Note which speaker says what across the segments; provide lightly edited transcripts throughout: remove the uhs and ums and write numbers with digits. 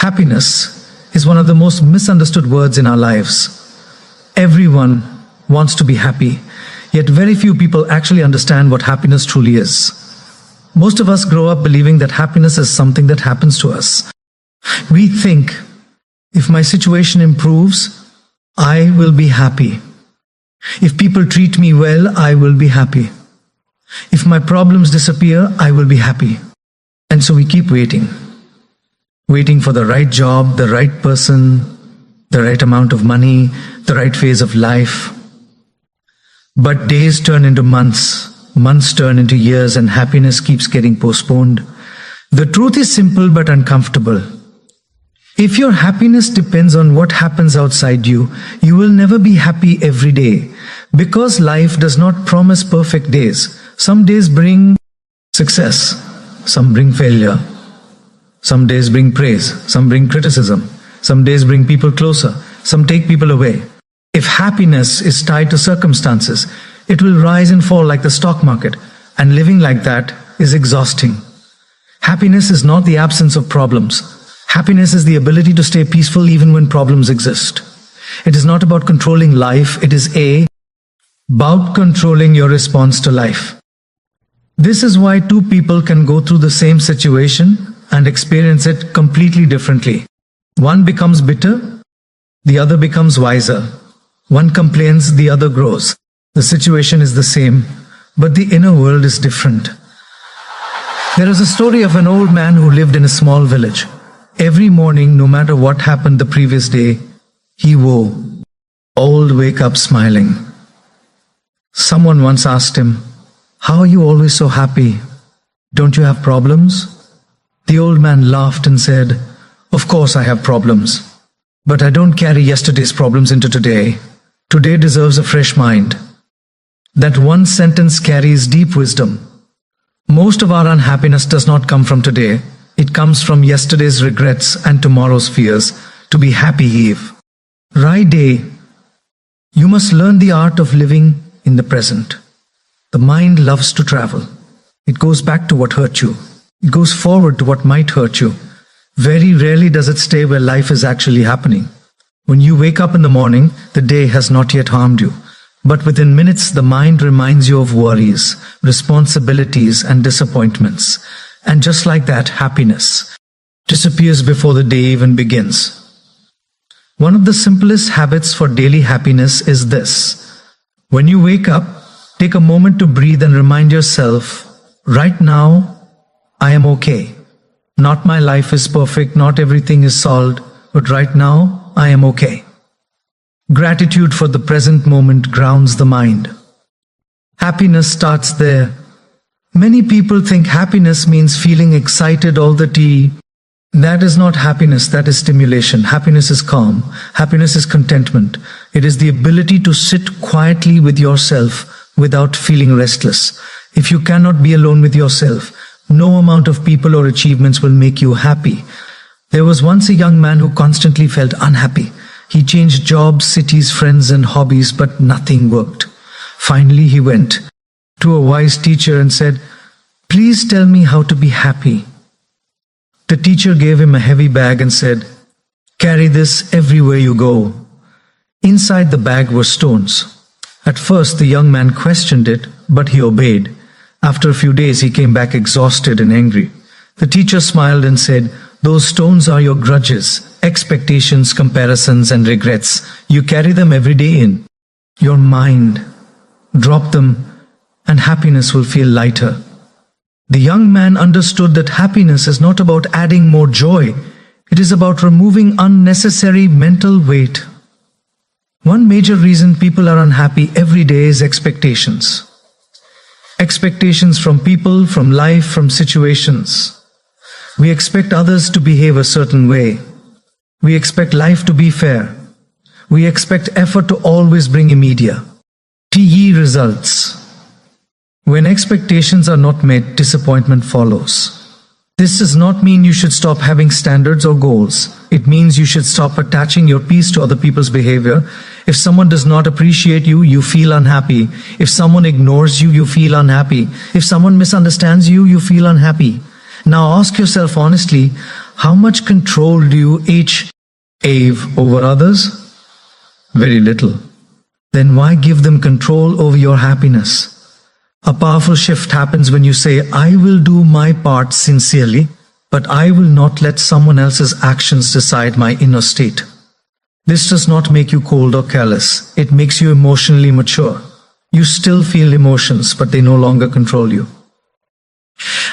Speaker 1: Happiness is one of the most misunderstood words in our lives. Everyone wants to be happy, yet very few people actually understand what happiness truly is. Most of us grow up believing that happiness is something that happens to us. We think, if my situation improves, I will be happy. If people treat me well, I will be happy. If my problems disappear, I will be happy. And so we keep waiting. Waiting for the right job, the right person, the right amount of money, the right phase of life. But days turn into months, months turn into years, and happiness keeps getting postponed. The truth is simple but uncomfortable. If your happiness depends on what happens outside you, you will never be happy every day. Because life does not promise perfect days. Some days bring success, some bring failure. Some days bring praise, some bring criticism. Some days bring people closer, some take people away. If happiness is tied to circumstances, it will rise and fall like the stock market, and living like that is exhausting. Happiness is not the absence of problems. Happiness is the ability to stay peaceful even when problems exist. It is not about controlling life, it is about controlling your response to life. This is why two people can go through the same situation and experience it completely differently. One becomes bitter, the other becomes wiser. One complains, the other grows. The situation is the same, but the inner world is different. There is a story of an old man who lived in a small village. Every morning, no matter what happened the previous day, he would wake up smiling. Someone once asked him, "How are you always so happy? Don't you have problems?" The old man laughed and said, "Of course I have problems, but I don't carry yesterday's problems into today. Today deserves a fresh mind." That one sentence carries deep wisdom. Most of our unhappiness does not come from today. It comes from yesterday's regrets and tomorrow's fears. To be happy, Eve. Right day, you must learn the art of living in the present. The mind loves to travel. It goes back to what hurt you. It goes forward to what might hurt you. Very rarely does it stay where life is actually happening. When you wake up in the morning, the day has not yet harmed you. But within minutes, the mind reminds you of worries, responsibilities, and disappointments. And just like that, happiness disappears before the day even begins. One of the simplest habits for daily happiness is this. When you wake up, take a moment to breathe and remind yourself, right now, I am okay. Not my life is perfect, not everything is solved, but right now, I am okay. Gratitude for the present moment grounds the mind. Happiness starts there. Many people think happiness means feeling excited all the time. That is not happiness, that is stimulation. Happiness is calm. Happiness is contentment. It is the ability to sit quietly with yourself without feeling restless. If you cannot be alone with yourself, no amount of people or achievements will make you happy. There was once a young man who constantly felt unhappy. He changed jobs, cities, friends, and hobbies, but nothing worked. Finally, he went to a wise teacher and said, "Please tell me how to be happy." The teacher gave him a heavy bag and said, "Carry this everywhere you go." Inside the bag were stones. At first, the young man questioned it, but he obeyed. After a few days, he came back exhausted and angry. The teacher smiled and said, "Those stones are your grudges, expectations, comparisons, and regrets. You carry them every day in your mind. Drop them, and happiness will feel lighter." The young man understood that happiness is not about adding more joy. It is about removing unnecessary mental weight. One major reason people are unhappy every day is expectations. Expectations from people, from life, from situations. We expect others to behave a certain way. We expect life to be fair. We expect effort to always bring immediate results. When expectations are not met, disappointment follows. This does not mean you should stop having standards or goals. It means you should stop attaching your peace to other people's behavior. If someone does not appreciate you, you feel unhappy. If someone ignores you, you feel unhappy. If someone misunderstands you, you feel unhappy. Now ask yourself honestly, how much control do you each have over others? Very little. Then why give them control over your happiness? A powerful shift happens when you say, I will do my part sincerely, but I will not let someone else's actions decide my inner state. This does not make you cold or careless. It makes you emotionally mature. You still feel emotions, but they no longer control you.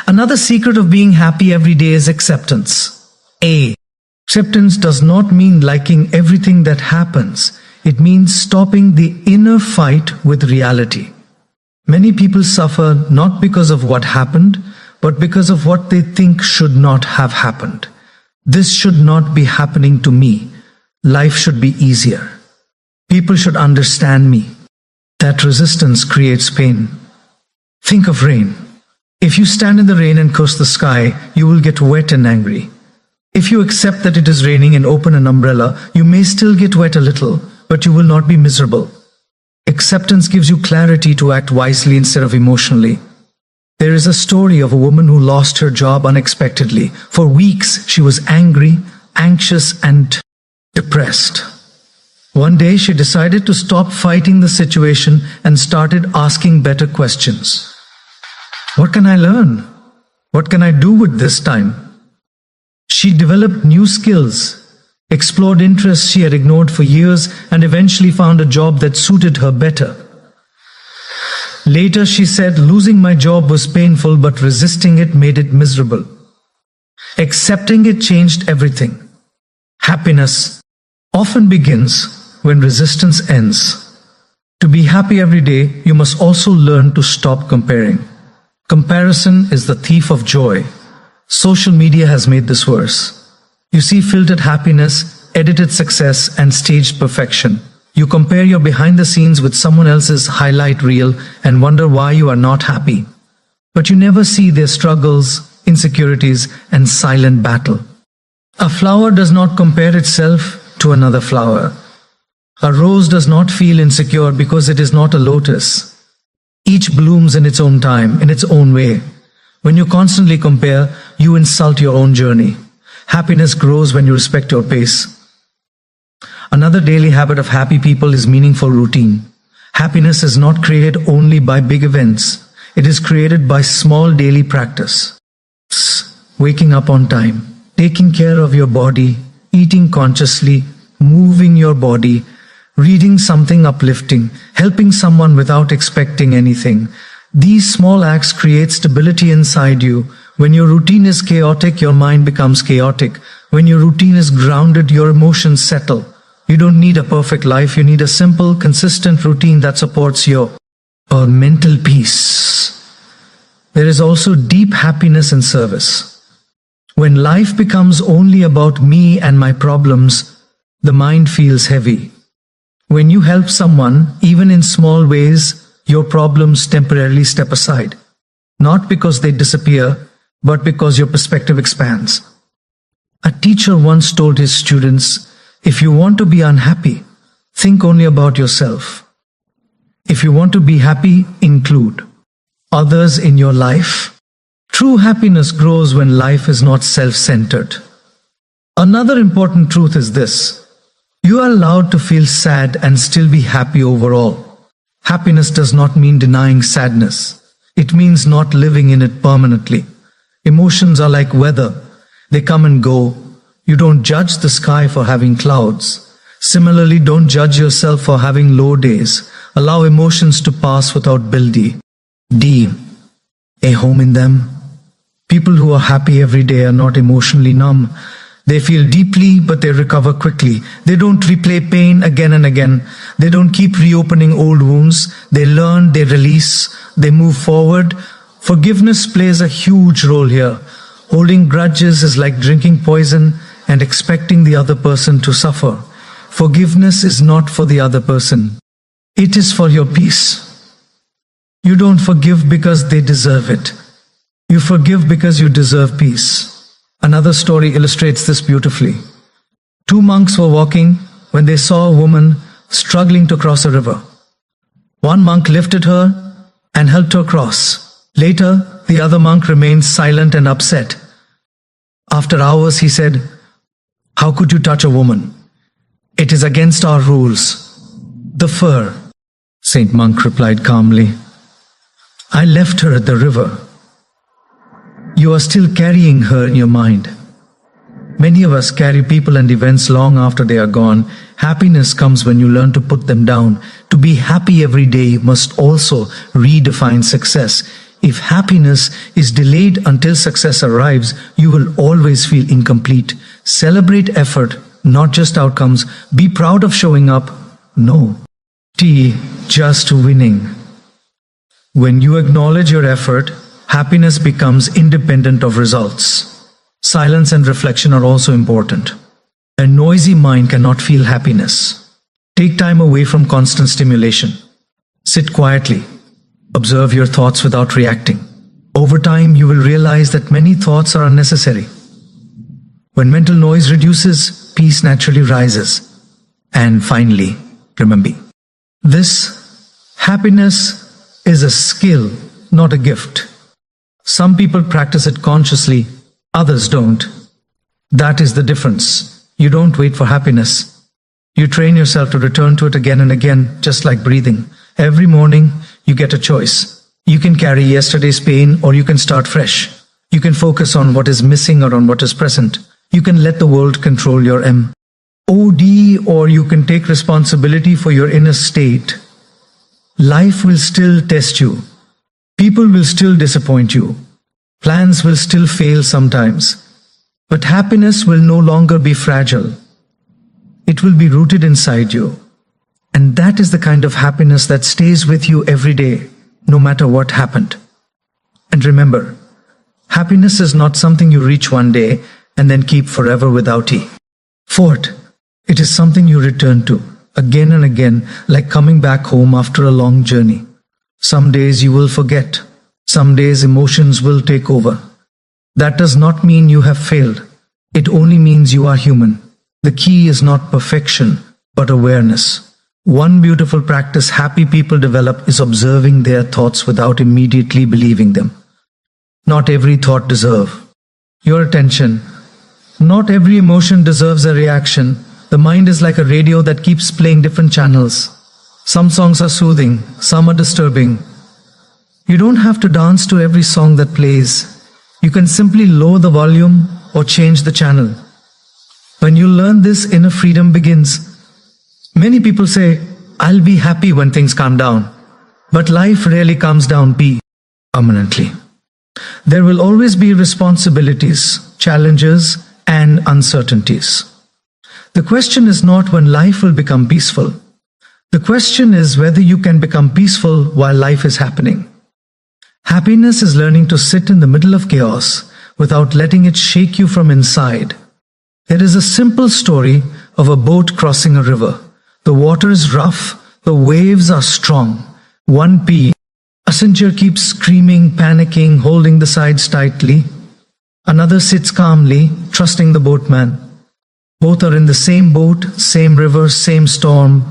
Speaker 1: Another secret of being happy every day is acceptance. Acceptance does not mean liking everything that happens. It means stopping the inner fight with reality. Many people suffer not because of what happened, but because of what they think should not have happened. This should not be happening to me. Life should be easier. People should understand me. That resistance creates pain. Think of rain. If you stand in the rain and curse the sky, you will get wet and angry. If you accept that it is raining and open an umbrella, you may still get wet a little, but you will not be miserable. Acceptance gives you clarity to act wisely instead of emotionally. There is a story of a woman who lost her job unexpectedly. For weeks, she was angry, anxious, and depressed. One day, she decided to stop fighting the situation and started asking better questions. What can I learn? What can I do with this time? She developed new skills, explored interests she had ignored for years, and eventually found a job that suited her better. Later, she said, losing my job was painful, but resisting it made it miserable. Accepting it changed everything. Happiness often begins when resistance ends. To be happy every day, you must also learn to stop comparing. Comparison is the thief of joy. Social media has made this worse. You see filtered happiness, edited success, and staged perfection. You compare your behind the scenes with someone else's highlight reel and wonder why you are not happy. But you never see their struggles, insecurities, and silent battle. A flower does not compare itself to another flower. A rose does not feel insecure because it is not a lotus. Each blooms in its own time, in its own way. When you constantly compare, you insult your own journey. Happiness grows when you respect your pace. Another daily habit of happy people is meaningful routine. Happiness is not created only by big events. It is created by small daily practice. Waking up on time, taking care of your body, eating consciously, moving your body, reading something uplifting, helping someone without expecting anything. These small acts create stability inside you. When your routine is chaotic, your mind becomes chaotic. When your routine is grounded, your emotions settle. You don't need a perfect life, you need a simple, consistent routine that supports your mental peace. There is also deep happiness in service. When life becomes only about me and my problems, the mind feels heavy. When you help someone, even in small ways, your problems temporarily step aside. Not because they disappear, but because your perspective expands. A teacher once told his students, if you want to be unhappy, think only about yourself. If you want to be happy, include others in your life. True happiness grows when life is not self-centered. Another important truth is this. You are allowed to feel sad and still be happy overall. Happiness does not mean denying sadness. It means not living in it permanently. Emotions are like weather. They come and go. You don't judge the sky for having clouds. Similarly, don't judge yourself for having low days. Allow emotions to pass without building a home in them. People who are happy every day are not emotionally numb. They feel deeply, but they recover quickly. They don't replay pain again and again. They don't keep reopening old wounds. They learn, they release, they move forward. Forgiveness plays a huge role here. Holding grudges is like drinking poison and expecting the other person to suffer. Forgiveness is not for the other person. It is for your peace. You don't forgive because they deserve it. You forgive because you deserve peace. Another story illustrates this beautifully. Two monks were walking when they saw a woman struggling to cross a river. One monk lifted her and helped her cross. Later, the other monk remained silent and upset. After hours, he said, "How could you touch a woman? It is against our rules." "The fur," Saint Monk replied calmly. "I left her at the river. You are still carrying her in your mind." Many of us carry people and events long after they are gone. Happiness comes when you learn to put them down. To be happy every day, you must also redefine success. If happiness is delayed until success arrives, you will always feel incomplete. Celebrate effort, not just outcomes. Be proud of showing up. No. Just winning. When you acknowledge your effort, happiness becomes independent of results. Silence and reflection are also important. A noisy mind cannot feel happiness. Take time away from constant stimulation. Sit quietly. Observe your thoughts without reacting. Over time, you will realize that many thoughts are unnecessary. When mental noise reduces, peace naturally rises. And finally, remember, this happiness is a skill, not a gift. Some people practice it consciously, others don't. That is the difference. You don't wait for happiness. You train yourself to return to it again and again, just like breathing. Every morning, you get a choice. You can carry yesterday's pain or you can start fresh. You can focus on what is missing or on what is present. You can let the world control your MOD, or you can take responsibility for your inner state. Life will still test you. People will still disappoint you. Plans will still fail sometimes. But happiness will no longer be fragile. It will be rooted inside you. And that is the kind of happiness that stays with you every day, no matter what happened. And remember, happiness is not something you reach one day and then keep forever without it. Fourth, it is something you return to again and again, like coming back home after a long journey. Some days you will forget. Some days emotions will take over. That does not mean you have failed. It only means you are human. The key is not perfection, but awareness. One beautiful practice happy people develop is observing their thoughts without immediately believing them. Not every thought deserves your attention. Not every emotion deserves a reaction. The mind is like a radio that keeps playing different channels. Some songs are soothing, some are disturbing. You don't have to dance to every song that plays. You can simply lower the volume or change the channel. When you learn this, inner freedom begins. Many people say, "I'll be happy when things calm down." But life rarely calms down permanently. There will always be responsibilities, challenges, and uncertainties. The question is not when life will become peaceful. The question is whether you can become peaceful while life is happening. Happiness is learning to sit in the middle of chaos without letting it shake you from inside. There is a simple story of a boat crossing a river. The water is rough, the waves are strong. One passenger keeps screaming, panicking, holding the sides tightly. Another sits calmly, trusting the boatman. Both are in the same boat, same river, same storm,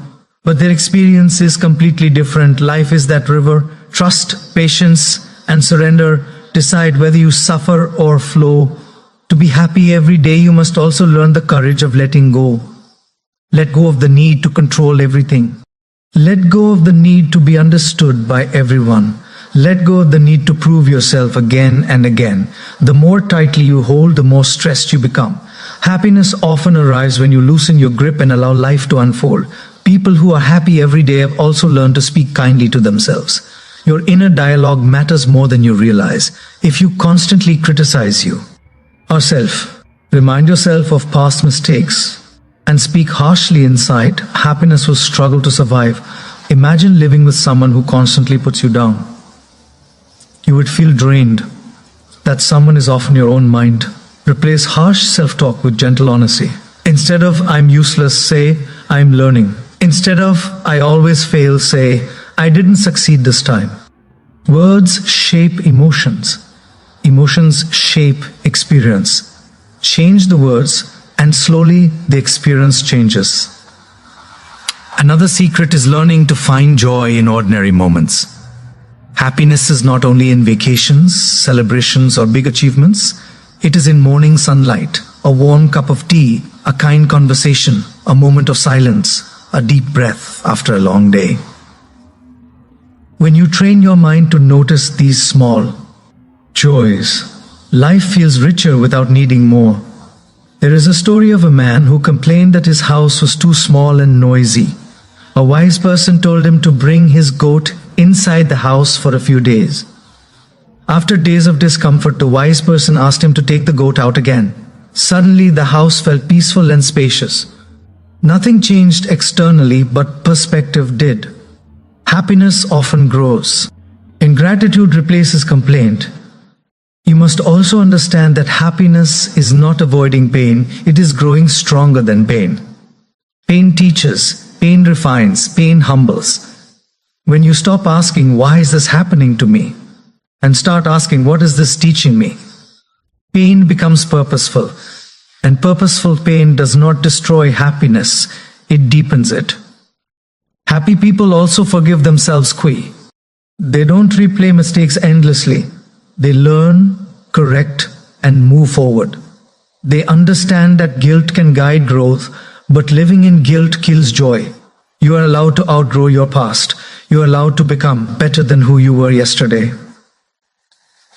Speaker 1: but their experience is completely different. Life is that river. Trust, patience, and surrender decide whether you suffer or flow. To be happy every day, you must also learn the courage of letting go. Let go of the need to control everything. Let go of the need to be understood by everyone. Let go of the need to prove yourself again and again. The more tightly you hold, the more stressed you become. Happiness often arrives when you loosen your grip and allow life to unfold. People who are happy every day have also learned to speak kindly to themselves. Your inner dialogue matters more than you realize. If you constantly criticize yourself, remind yourself of past mistakes, and speak harshly inside, happiness will struggle to survive. Imagine living with someone who constantly puts you down. You would feel drained. That someone is often your own mind. Replace harsh self-talk with gentle honesty. Instead of "I'm useless," say "I'm learning." Instead of "I always fail," say "I didn't succeed this time." Words shape emotions. Emotions shape experience. Change the words, and slowly the experience changes. Another secret is learning to find joy in ordinary moments. Happiness is not only in vacations, celebrations, or big achievements. It is in morning sunlight, a warm cup of tea, a kind conversation, a moment of silence, a deep breath after a long day. When you train your mind to notice these small joys, life feels richer without needing more. There is a story of a man who complained that his house was too small and noisy. A wise person told him to bring his goat inside the house for a few days. After days of discomfort, the wise person asked him to take the goat out again. Suddenly, the house felt peaceful and spacious. Nothing changed externally, but perspective did. Happiness often grows. Ingratitude replaces complaint. You must also understand that happiness is not avoiding pain, it is growing stronger than pain. Pain teaches, pain refines, pain humbles. When you stop asking, why is this happening to me? And start asking, what is this teaching me? Pain becomes purposeful. And purposeful pain does not destroy happiness, it deepens it. Happy people also forgive themselves quickly. They don't replay mistakes endlessly. They learn, correct, and move forward. They understand that guilt can guide growth, but living in guilt kills joy. You are allowed to outgrow your past. You are allowed to become better than who you were yesterday.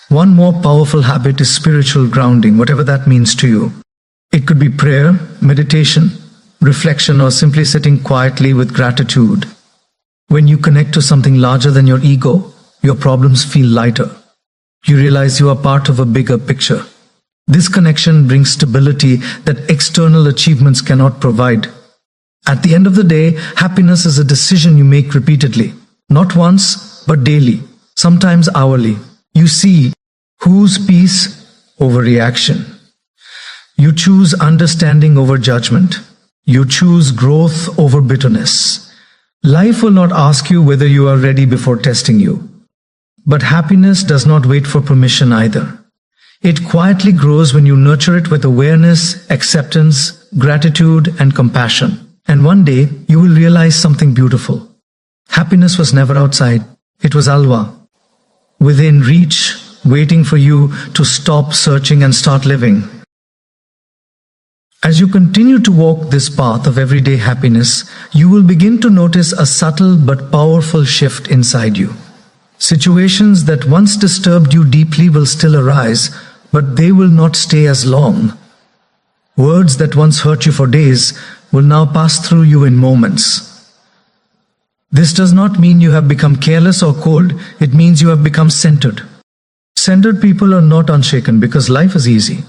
Speaker 1: One more powerful habit is spiritual grounding, whatever that means to you. It could be prayer, meditation, reflection, or simply sitting quietly with gratitude. When you connect to something larger than your ego, your problems feel lighter. You realize you are part of a bigger picture. This connection brings stability that external achievements cannot provide. At the end of the day, happiness is a decision you make repeatedly. Not once, but daily, sometimes hourly. You see, whose peace over reaction. You choose understanding over judgment. You choose growth over bitterness. Life will not ask you whether you are ready before testing you. But happiness does not wait for permission either. It quietly grows when you nurture it with awareness, acceptance, gratitude, and compassion. And one day, you will realize something beautiful. Happiness was never outside. It was alwa, within reach, waiting for you to stop searching and start living. As you continue to walk this path of everyday happiness, you will begin to notice a subtle but powerful shift inside you. Situations that once disturbed you deeply will still arise, but they will not stay as long. Words that once hurt you for days will now pass through you in moments. This does not mean you have become careless or cold, it means you have become centered. Centered people are not unshaken because life is easy.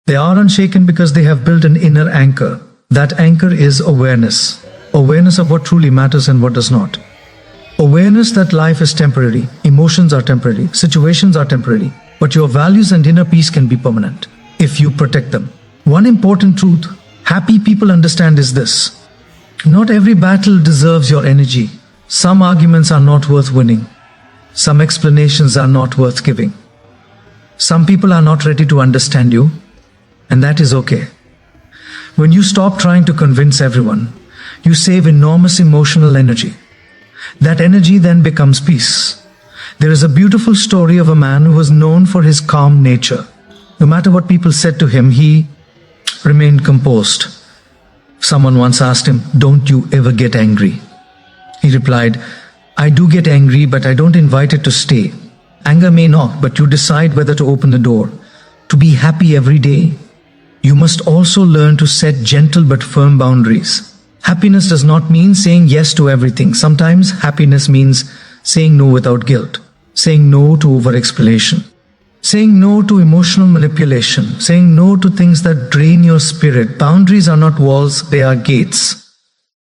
Speaker 1: They are unshaken because they have built an inner anchor. That anchor is awareness. Awareness of what truly matters and what does not. Awareness that life is temporary, emotions are temporary, situations are temporary, but your values and inner peace can be permanent if you protect them. One important truth happy people understand is this. Not every battle deserves your energy. Some arguments are not worth winning. Some explanations are not worth giving. Some people are not ready to understand you, and that is okay. When you stop trying to convince everyone, you save enormous emotional energy. That energy then becomes peace. There is a beautiful story of a man who was known for his calm nature. No matter what people said to him, he remained composed. Someone once asked him, "Don't you ever get angry?" He replied, "I do get angry, but I don't invite it to stay. Anger may knock, but you decide whether to open the door. To be happy every day, you must also learn to set gentle but firm boundaries. Happiness does not mean saying yes to everything. Sometimes happiness means saying no without guilt, saying no to over-explanation, saying no to emotional manipulation, saying no to things that drain your spirit. Boundaries are not walls, they are gates.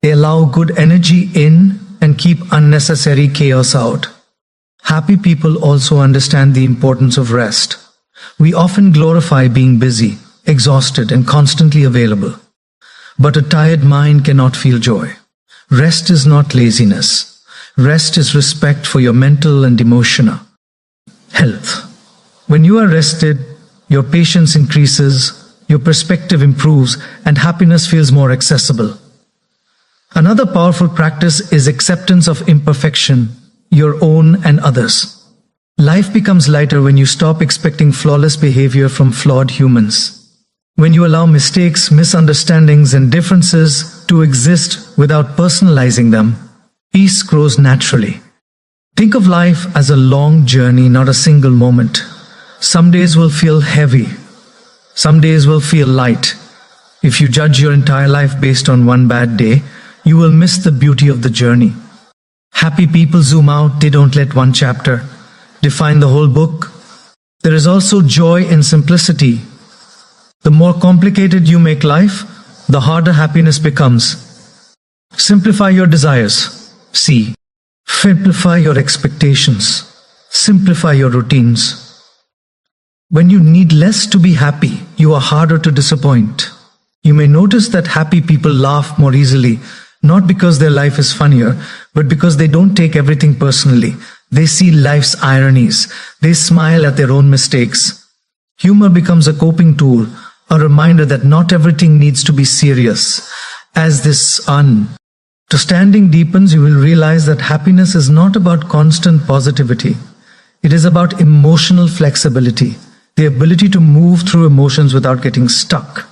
Speaker 1: They allow good energy in and keep unnecessary chaos out. Happy people also understand the importance of rest. We often glorify being busy, exhausted, and constantly available. But a tired mind cannot feel joy. Rest is not laziness. Rest is respect for your mental and emotional health. When you are rested, your patience increases, your perspective improves, and happiness feels more accessible. Another powerful practice is acceptance of imperfection, your own and others. Life becomes lighter when you stop expecting flawless behavior from flawed humans. When you allow mistakes, misunderstandings, and differences to exist without personalizing them, peace grows naturally. Think of life as a long journey, not a single moment. Some days will feel heavy. Some days will feel light. If you judge your entire life based on one bad day, you will miss the beauty of the journey. Happy people zoom out, they don't let one chapter define the whole book. There is also joy in simplicity. The more complicated you make life, the harder happiness becomes. Simplify your desires. See. Simplify your expectations. Simplify your routines. When you need less to be happy, you are harder to disappoint. You may notice that happy people laugh more easily, not because their life is funnier, but because they don't take everything personally. They see life's ironies. They smile at their own mistakes. Humor becomes a coping tool, a reminder that not everything needs to be serious. As this understanding deepens, you will realize that happiness is not about constant positivity. It is about emotional flexibility, the ability to move through emotions without getting stuck,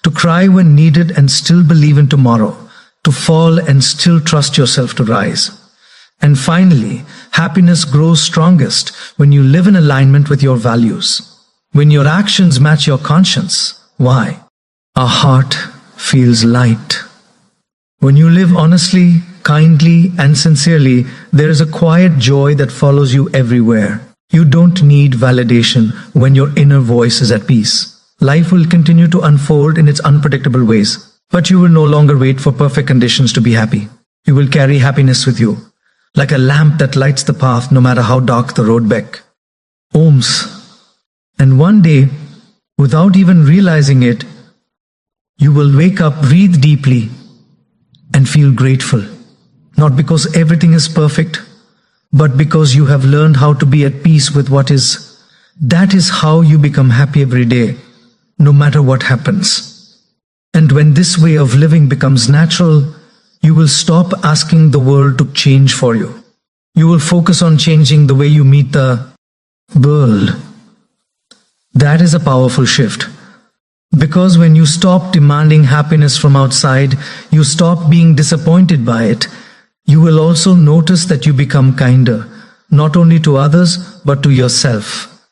Speaker 1: to cry when needed and still believe in tomorrow, to fall and still trust yourself to rise. And finally, happiness grows strongest when you live in alignment with your values, when your actions match your conscience. Why? Our heart feels light. When you live honestly, kindly, and sincerely, there is a quiet joy that follows you everywhere. You don't need validation when your inner voice is at peace. Life will continue to unfold in its unpredictable ways, but you will no longer wait for perfect conditions to be happy. You will carry happiness with you, like a lamp that lights the path no matter how dark the road becomes. And one day, without even realizing it, you will wake up, breathe deeply, and feel grateful. Not because everything is perfect, but because you have learned how to be at peace with what is. That is how you become happy every day, no matter what happens. And when this way of living becomes natural, you will stop asking the world to change for you. You will focus on changing the way you meet the world. That is a powerful shift. Because when you stop demanding happiness from outside, you stop being disappointed by it. You will also notice that you become kinder, not only to others, but to yourself.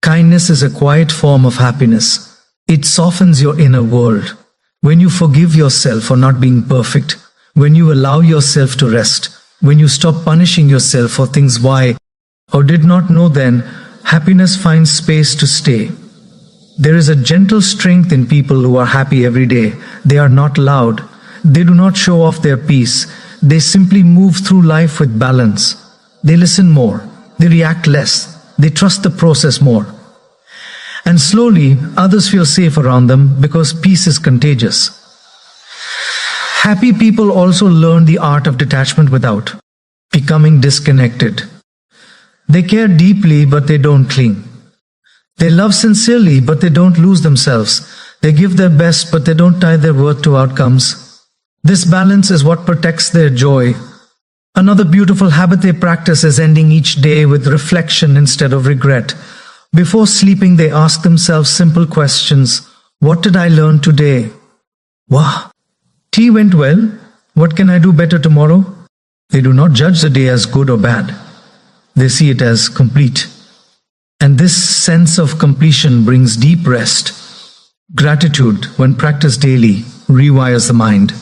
Speaker 1: Kindness is a quiet form of happiness. It softens your inner world. When you forgive yourself for not being perfect, when you allow yourself to rest, when you stop punishing yourself for things why or did not know, then happiness finds space to stay. There is a gentle strength in people who are happy every day. They are not loud. They do not show off their peace. They simply move through life with balance. They listen more. They react less. They trust the process more. And slowly, others feel safe around them because peace is contagious. Happy people also learn the art of detachment without becoming disconnected. They care deeply, but they don't cling. They love sincerely, but they don't lose themselves. They give their best, but they don't tie their worth to outcomes. This balance is what protects their joy. Another beautiful habit they practice is ending each day with reflection instead of regret. Before sleeping, they ask themselves simple questions. What did I learn today? Wow. Tea went well. What can I do better tomorrow? They do not judge the day as good or bad. They see it as complete. And this sense of completion brings deep rest. Gratitude, when practiced daily, rewires the mind.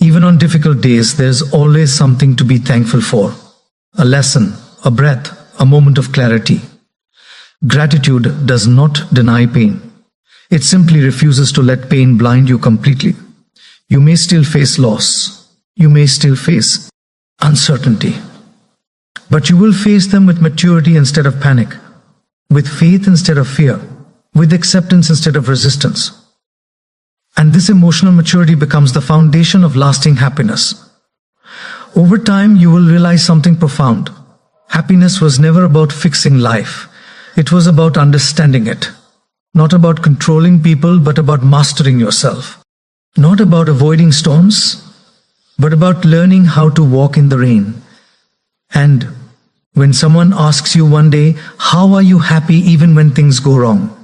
Speaker 1: Even on difficult days, there's always something to be thankful for. A lesson, a breath, a moment of clarity. Gratitude does not deny pain. It simply refuses to let pain blind you completely. You may still face loss. You may still face uncertainty. But you will face them with maturity instead of panic, with faith instead of fear, with acceptance instead of resistance. And this emotional maturity becomes the foundation of lasting happiness. Over time, you will realize something profound. Happiness was never about fixing life. It was about understanding it. Not about controlling people, but about mastering yourself. Not about avoiding storms, but about learning how to walk in the rain. And When someone asks you one day, how are you happy even when things go wrong?